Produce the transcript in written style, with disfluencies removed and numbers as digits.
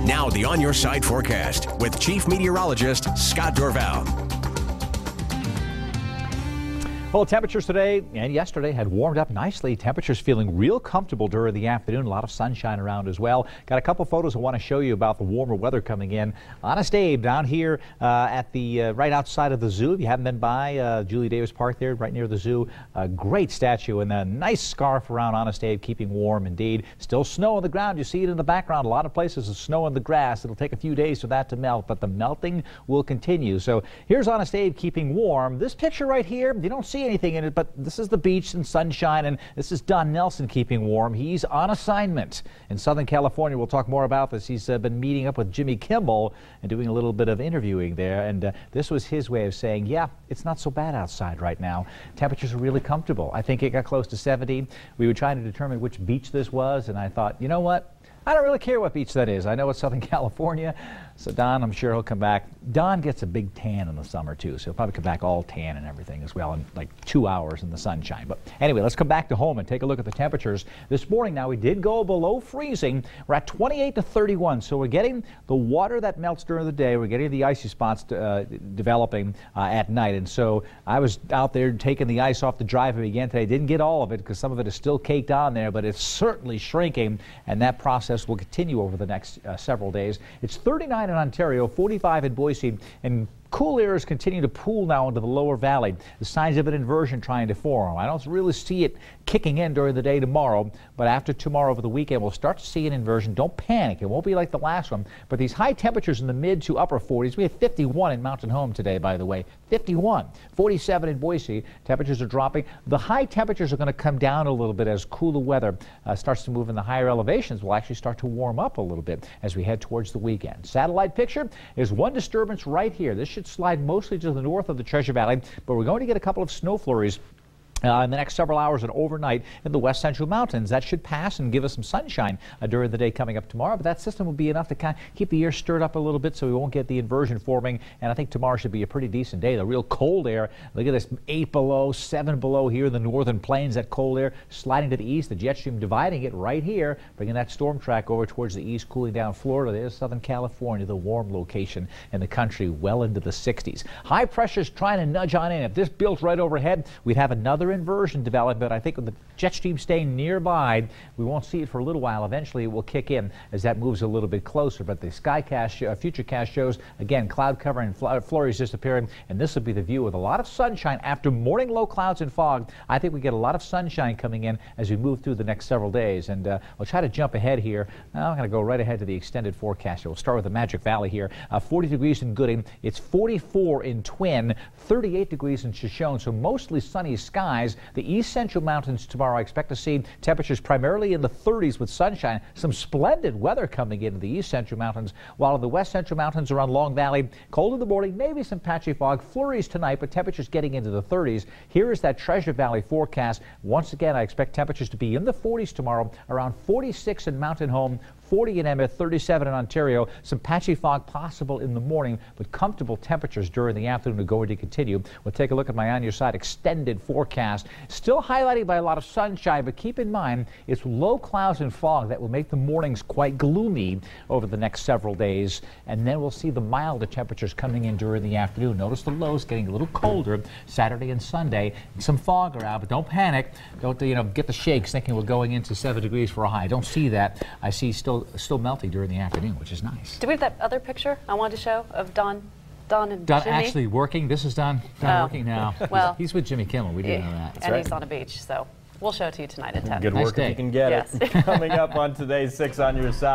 Now the On Your Side forecast with Chief Meteorologist Scott Dorval. Well, temperatures today and yesterday had warmed up nicely. Temperatures feeling real comfortable during the afternoon. A lot of sunshine around as well. Got a couple photos I want to show you about the warmer weather coming in. Honest Abe down here at the right outside of the zoo. If you haven't been by Julie Davis Park there, right near the zoo, a great statue and a nice scarf around Honest Abe, keeping warm indeed. Still snow on the ground. You see it in the background. A lot of places of snow on the grass. It'll take a few days for that to melt, but the melting will continue. So here's Honest Abe keeping warm. This picture right here, you don't see anything in it, but this is the beach and sunshine, and this is Don Nelson keeping warm. He's on assignment in Southern California. We'll talk more about this. He's been meeting up with Jimmy Kimmel and doing a little bit of interviewing there, and this was his way of saying, yeah, it's not so bad outside right now. Temperatures are really comfortable. I think it got close to 70. We were trying to determine which beach this was, and I thought, you know what? I don't really care what beach that is. I know it's Southern California, so Don, I'm sure he'll come back. Don gets a big tan in the summer, too, so he'll probably come back all tan and everything as well in like 2 hours in the sunshine. But anyway, let's come back to home and take a look at the temperatures. This morning now, we did go below freezing. We're at 28 to 31, so we're getting the water that melts during the day. We're getting the icy spots developing at night, and so I was out there taking the ice off the driveway again today. Didn't get all of it because some of it is still caked on there, but it's certainly shrinking, and that process will continue over the next several days. It's 39 in Ontario, 45 in Boise, and cool air is continuing to pool now into the lower valley. The signs of an inversion trying to form. I don't really see it kicking in during the day tomorrow, but after tomorrow over the weekend, we'll start to see an inversion. Don't panic. It won't be like the last one, but these high temperatures in the mid to upper 40s. We have 51 in Mountain Home today, by the way. 51. 47 in Boise. Temperatures are dropping. The high temperatures are going to come down a little bit as cooler weather starts to move in the higher elevations. Will actually start to warm up a little bit as we head towards the weekend. Satellite picture is one disturbance right here. This should slide mostly to the north of the Treasure Valley, but we're going to get a couple of snow flurries in the next several hours and overnight in the west central mountains. That should pass and give us some sunshine during the day coming up tomorrow, but that system will be enough to kind of keep the air stirred up a little bit so we won't get the inversion forming, and I think tomorrow should be a pretty decent day. The real cold air, look at this, 8 below, 7 below here in the northern plains. That cold air sliding to the east, the jet stream dividing it right here, bringing that storm track over towards the east, cooling down Florida. There's Southern California, the warm location in the country, well into the 60s. High pressure's trying to nudge on in. If this built right overhead, we'd have another inversion develop, but I think with the jet stream staying nearby, we won't see it for a little while. Eventually it will kick in as that moves a little bit closer, but the futurecast shows again cloud cover and flurries disappearing, and this will be the view with a lot of sunshine after morning low clouds and fog. I think we get a lot of sunshine coming in as we move through the next several days, and we'll try to jump ahead here. Now I'm going to go right ahead to the extended forecast. We'll start with the Magic Valley here. 40 degrees in Gooding. It's 44 in Twin, 38 degrees in Shoshone, so mostly sunny skies. The east central mountains tomorrow, I expect to see temperatures primarily in the 30s with sunshine. Some splendid weather coming into the east central mountains, while in the west central mountains around Long Valley, cold in the morning, maybe some patchy fog, flurries tonight, but temperatures getting into the 30s. Here is that Treasure Valley forecast. Once again, I expect temperatures to be in the 40s tomorrow, around 46 in Mountain Home, 40 in Emmett, 37 in Ontario. Some patchy fog possible in the morning, but comfortable temperatures during the afternoon are going to continue. We'll take a look at my On Your Side extended forecast. Still highlighted by a lot of sunshine, but keep in mind it's low clouds and fog that will make the mornings quite gloomy over the next several days, and then we'll see the milder temperatures coming in during the afternoon. Notice the lows getting a little colder Saturday and Sunday. Some fog around, but don't panic. Don't get the shakes thinking we're going into 7 degrees for a high. Don't see that. I see still melting during the afternoon, which is nice. Do we have that other picture I wanted to show of Don and Don Jimmy? actually working. This is Don working now. Well, he's with Jimmy Kimmel. We do know that. That's right. He's on a beach, so we'll show it to you tonight at 10. Good work if you can get it. Coming up on today's 6 on Your Side.